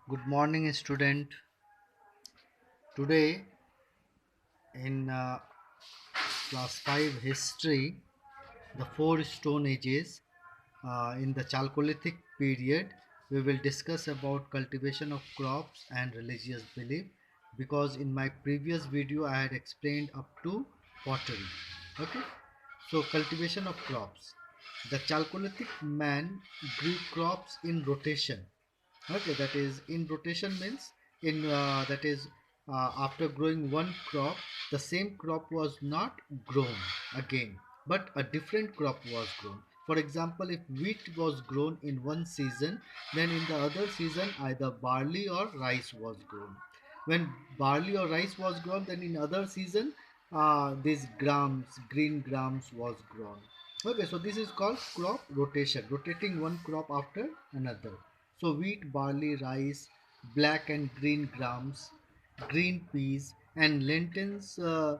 Good morning, student. Today in class 5 history, the four stone ages in the Chalcolithic period, we will discuss about cultivation of crops and religious belief because in my previous video I had explained up to pottery. Okay, so cultivation of crops. The Chalcolithic man grew crops in rotation. Okay, that is in rotation means in that is after growing one crop, the same crop was not grown again, but a different crop was grown. For example, if wheat was grown in one season, then in the other season either barley or rice was grown. When barley or rice was grown, then in other season these green grams was grown. Okay, so this is called crop rotation, rotating one crop after another. So wheat, barley, rice, black and green grams, green peas, and lentils were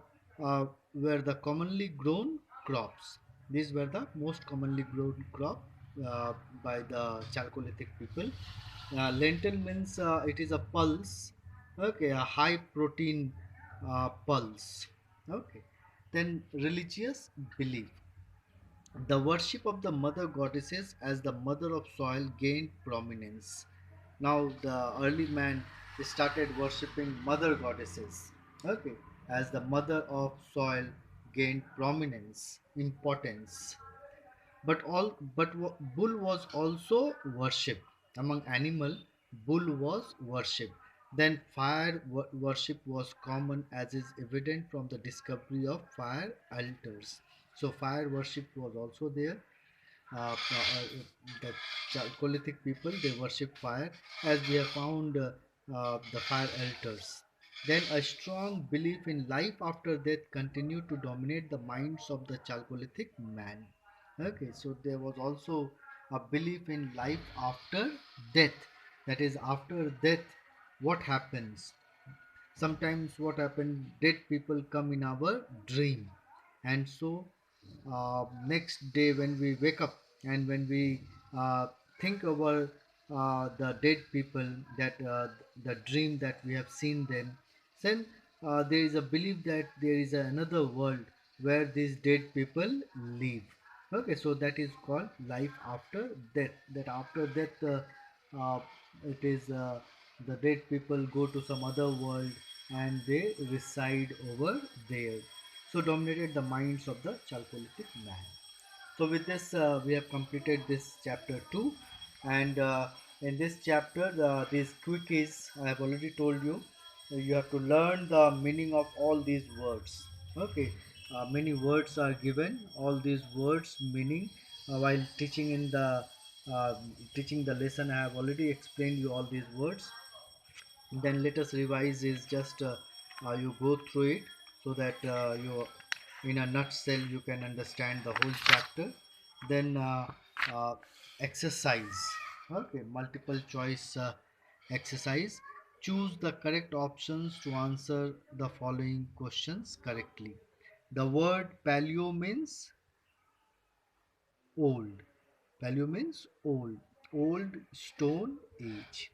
the commonly grown crops. These were the most commonly grown crop uh, by the Chalcolithic people. Lentil means it is a pulse, okay, a high protein pulse. Okay, then religious belief. The worship of the mother goddesses as the mother of soil gained prominence. Now the early man started worshipping mother goddesses, okay, as the mother of soil gained prominence, importance. Bull was also worshipped among animal. Bull was worshipped. Then fire worship was common, as is evident from the discovery of fire altars. So fire worship was also there. The Chalcolithic people, they worship fire, as we have found the fire altars. Then a strong belief in life after death continued to dominate the minds of the Chalcolithic man. Okay, so there was also a belief in life after death. That is, after death, what happens? Sometimes what happens, dead people come in our dream, and so next day when we wake up and when we think about the dead people, that the dream that we have seen them, then there is a belief that there is another world where these dead people live. Okay, so that is called life after death. That after death, uh, it is the dead people go to some other world and they reside over there. So dominated the minds of the Chalcolithic man. So with this, we have completed this chapter 2, and in this chapter, these quickies I have already told you. You have to learn the meaning of all these words. Okay, many words are given. All these words meaning while teaching in the teaching the lesson. I have already explained you all these words. Then let us revise is just you go through it so that you in a nutshell you can understand the whole chapter. Then uh, exercise, okay, multiple choice exercise. Choose the correct options to answer the following questions correctly. The word paleo means old. Paleo means old stone age.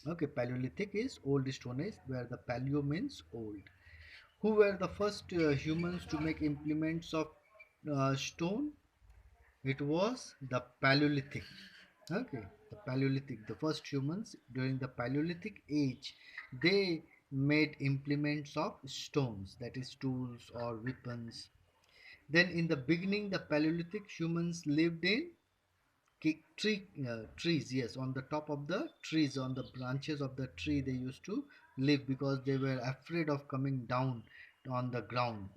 Okay, Paleolithic is old Stone Age, where the Paleo means old. Who were the first humans to make implements of stone? It was the Paleolithic. Okay, the Paleolithic. The first humans during the Paleolithic age, they made implements of stones, that is, tools or weapons. Then, in the beginning, the Paleolithic humans lived in trees, yes, on the top of the trees, on the branches of the tree they used to live because they were afraid of coming down on the ground.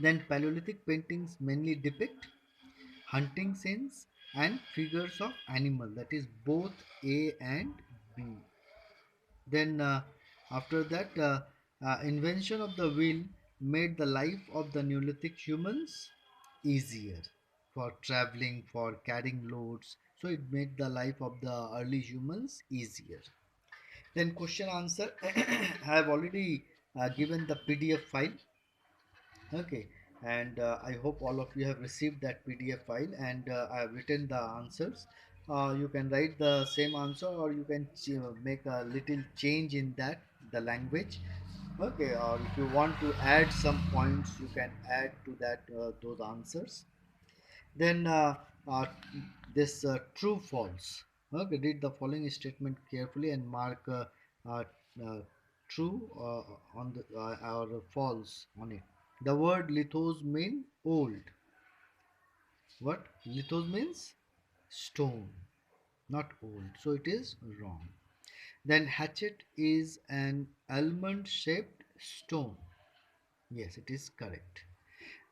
Then Paleolithic paintings mainly depict hunting scenes and figures of animal, that is both A and B. Then after that, invention of the wheel made the life of the Neolithic humans easier for traveling, for carrying loads. So it made the life of the early humans easier. Then question answer. I have already given the PDF file. Okay. and I hope all of you have received that PDF file, and I have written the answers. You can write the same answer, or you can make a little change in that, the language. Okay, or if you want to add some points, you can add to that, those answers. Then uh, this true false. Okay, read the following statement carefully and mark uh, uh, true on the or false on it. The word lithos mean old. What lithos means? Stone, not old. So it is wrong. Then hatchet is an almond shaped stone. Yes, it is correct.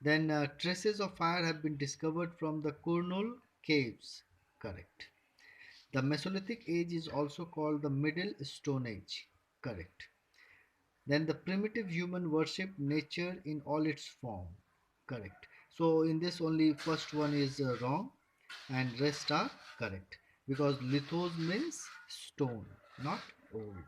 Then traces of fire have been discovered from the Kurnool caves. Correct. The Mesolithic age is also called the Middle Stone Age. Correct. Then the primitive human worshipped nature in all its form. Correct. So in this only first one is wrong and rest are correct because lithos means stone, not old.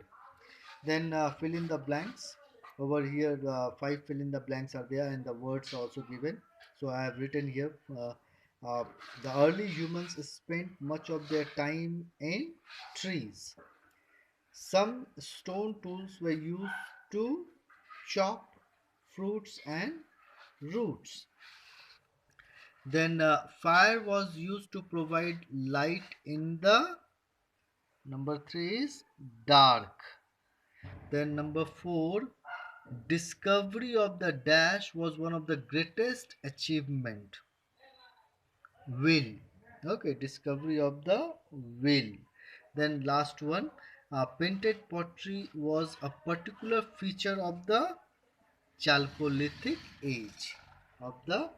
Then fill in the blanks. Over here, the five fill in the blanks are there, and the words are also given. So I have written here. Uh, the early humans spent much of their time in trees. Some stone tools were used to chop fruits and roots. Then fire was used to provide light in the number three is dark. Then number four, discovery of the dash was one of the greatest achievement. Will. Okay, discovery of the will. Then last one, painted pottery was a particular feature of the Chalcolithic age. Of the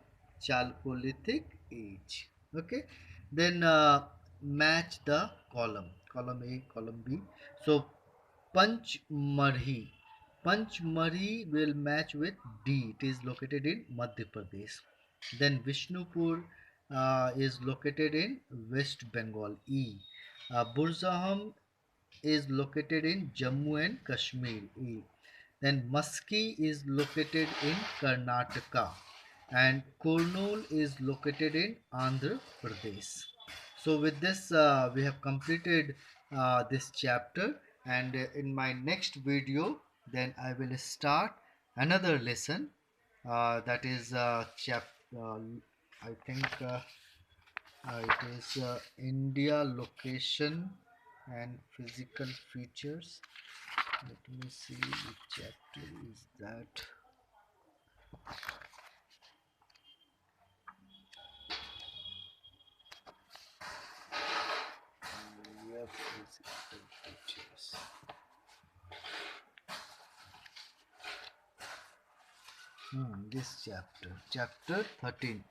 Chalcolithic age. Okay. Then match the column. Column A, column B. So Panchmarhi. Panchmarhi will match with D. It is located in Madhya Pradesh. Then Vishnupur is located in West Bengal. E. Burzaham is located in Jammu and Kashmir. E. Then Maski is located in Karnataka, and Kurnool is located in Andhra Pradesh. So with this, we have completed this chapter, and in my next video, then I will start another lesson. That is I think it is India location and physical features. Let me see which chapter is that. India physical features. This chapter 13.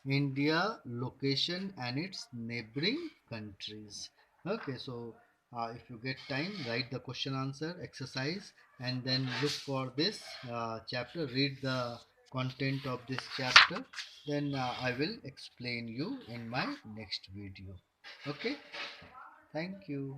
India location and its neighboring countries. Okay, so if you get time, write the question answer exercise and then look for this chapter, read the content of this chapter, then I will explain you in my next video. Okay, thank you.